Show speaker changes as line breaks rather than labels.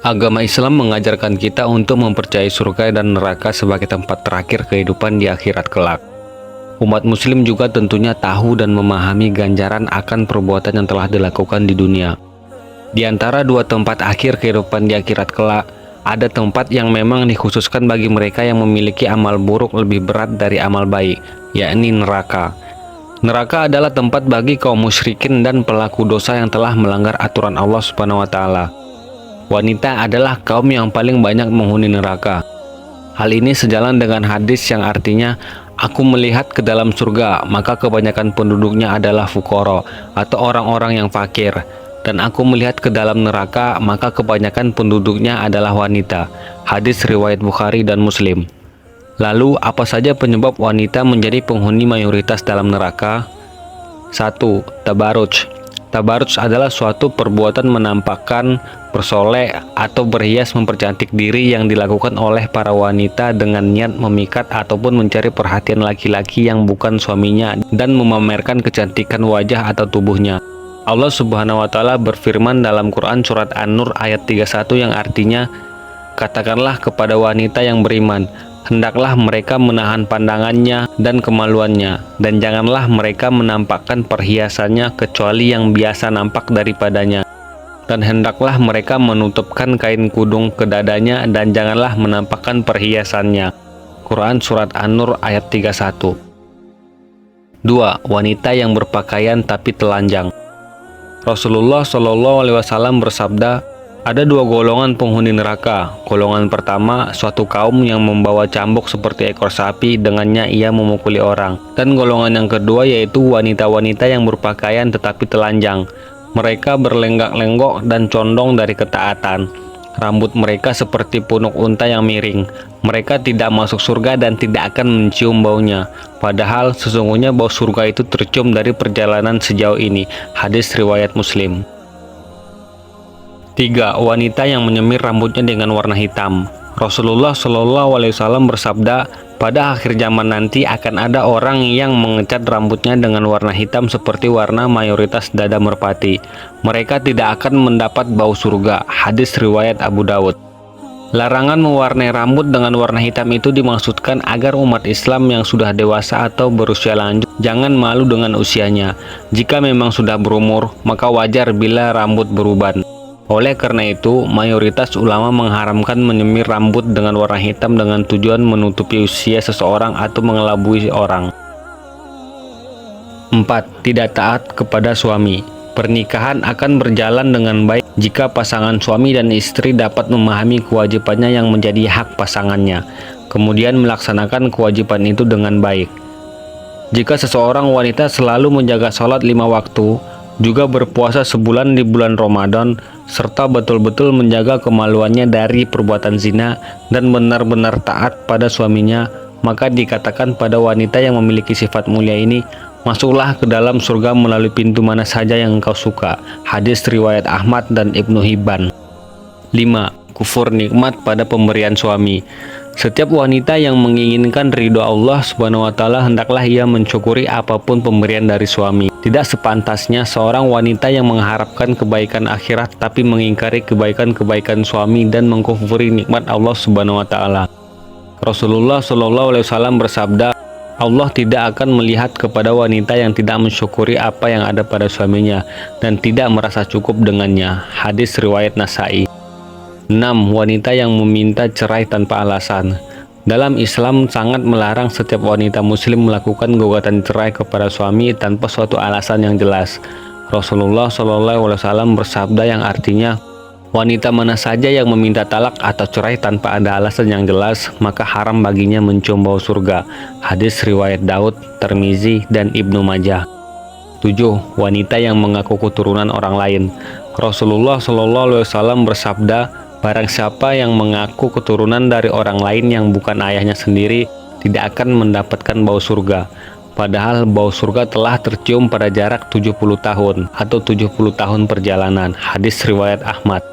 Agama Islam mengajarkan kita untuk mempercayai surga dan neraka sebagai tempat terakhir kehidupan di akhirat kelak. Umat muslim juga tentunya tahu dan memahami ganjaran akan perbuatan yang telah dilakukan di dunia. Di antara dua tempat akhir kehidupan di akhirat kelak, ada tempat yang memang dikhususkan bagi mereka yang memiliki amal buruk lebih berat dari amal baik, yakni neraka. Neraka adalah tempat bagi kaum musyrikin dan pelaku dosa yang telah melanggar aturan Allah Subhanahu wa taala. Wanita adalah kaum yang paling banyak menghuni neraka. Hal ini sejalan dengan hadis yang artinya, aku melihat ke dalam surga, maka kebanyakan penduduknya adalah fukara atau orang-orang yang fakir. Dan aku melihat ke dalam neraka, maka kebanyakan penduduknya adalah wanita. Hadis riwayat Bukhari dan Muslim. Lalu, apa saja penyebab wanita menjadi penghuni mayoritas dalam neraka? 1. Tabaruj. Tabaruj adalah suatu perbuatan menampakkan, bersolek, atau berhias mempercantik diri yang dilakukan oleh para wanita dengan niat memikat ataupun mencari perhatian laki-laki yang bukan suaminya dan memamerkan kecantikan wajah atau tubuhnya. Allah Subhanahu wa taala berfirman dalam Quran surat An-Nur ayat 31 yang artinya, katakanlah kepada wanita yang beriman, hendaklah mereka menahan pandangannya dan kemaluannya, dan janganlah mereka menampakkan perhiasannya kecuali yang biasa nampak daripadanya. Dan hendaklah mereka menutupkan kain kudung ke dadanya dan janganlah menampakkan perhiasannya. Quran Surat An-Nur ayat 31. 2. Wanita yang berpakaian tapi telanjang. Rasulullah SAW bersabda, ada dua golongan penghuni neraka. Golongan pertama, suatu kaum yang membawa cambuk seperti ekor sapi, dengannya ia memukuli orang. Dan golongan yang kedua yaitu wanita-wanita yang berpakaian tetapi telanjang. Mereka berlenggak-lenggok dan condong dari ketaatan. Rambut mereka seperti punuk unta yang miring. Mereka tidak masuk surga dan tidak akan mencium baunya. Padahal sesungguhnya bau surga itu tercium dari perjalanan sejauh ini. Hadis riwayat Muslim. 3. Wanita yang menyemir rambutnya dengan warna hitam. Rasulullah SAW bersabda, pada akhir zaman nanti akan ada orang yang mengecat rambutnya dengan warna hitam seperti warna mayoritas dada merpati. Mereka tidak akan mendapat bau surga. Hadis riwayat Abu Dawud. Larangan mewarnai rambut dengan warna hitam itu dimaksudkan agar umat Islam yang sudah dewasa atau berusia lanjut jangan malu dengan usianya. Jika memang sudah berumur, maka wajar bila rambut beruban. Oleh karena itu, mayoritas ulama mengharamkan menyemir rambut dengan warna hitam dengan tujuan menutupi usia seseorang atau mengelabui orang. 4. Tidak taat kepada suami. Pernikahan akan berjalan dengan baik jika pasangan suami dan istri dapat memahami kewajibannya yang menjadi hak pasangannya, kemudian melaksanakan kewajiban itu dengan baik. Jika seseorang wanita selalu menjaga sholat 5 waktu, juga berpuasa sebulan di bulan Ramadan, serta betul-betul menjaga kemaluannya dari perbuatan zina dan benar-benar taat pada suaminya, maka dikatakan pada wanita yang memiliki sifat mulia ini, masuklah ke dalam surga melalui pintu mana saja yang engkau suka. Hadis riwayat Ahmad dan Ibnu Hibban. 5. Kufur nikmat pada pemberian suami. Setiap wanita yang menginginkan ridho Allah Subhanahu wa taala hendaklah ia mensyukuri apapun pemberian dari suami. Tidak sepantasnya seorang wanita yang mengharapkan kebaikan akhirat tapi mengingkari kebaikan-kebaikan suami dan mengkufuri nikmat Allah Subhanahu wa taala. Rasulullah SAW bersabda, Allah tidak akan melihat kepada wanita yang tidak mensyukuri apa yang ada pada suaminya dan tidak merasa cukup dengannya. Hadis riwayat Nasai. 6. Wanita yang meminta cerai tanpa alasan. Dalam Islam sangat melarang setiap wanita muslim melakukan gugatan cerai kepada suami tanpa suatu alasan yang jelas. Rasulullah SAW bersabda yang artinya, wanita mana saja yang meminta talak atau cerai tanpa ada alasan yang jelas, maka haram baginya mencium bau surga. Hadis riwayat Daud, Tirmizi, dan Ibnu Majah. 7. Wanita yang mengaku keturunan orang lain. Rasulullah SAW bersabda, barang siapa yang mengaku keturunan dari orang lain yang bukan ayahnya sendiri tidak akan mendapatkan bau surga. Padahal bau surga telah tercium pada jarak 70 tahun atau 70 tahun perjalanan. Hadis riwayat Ahmad.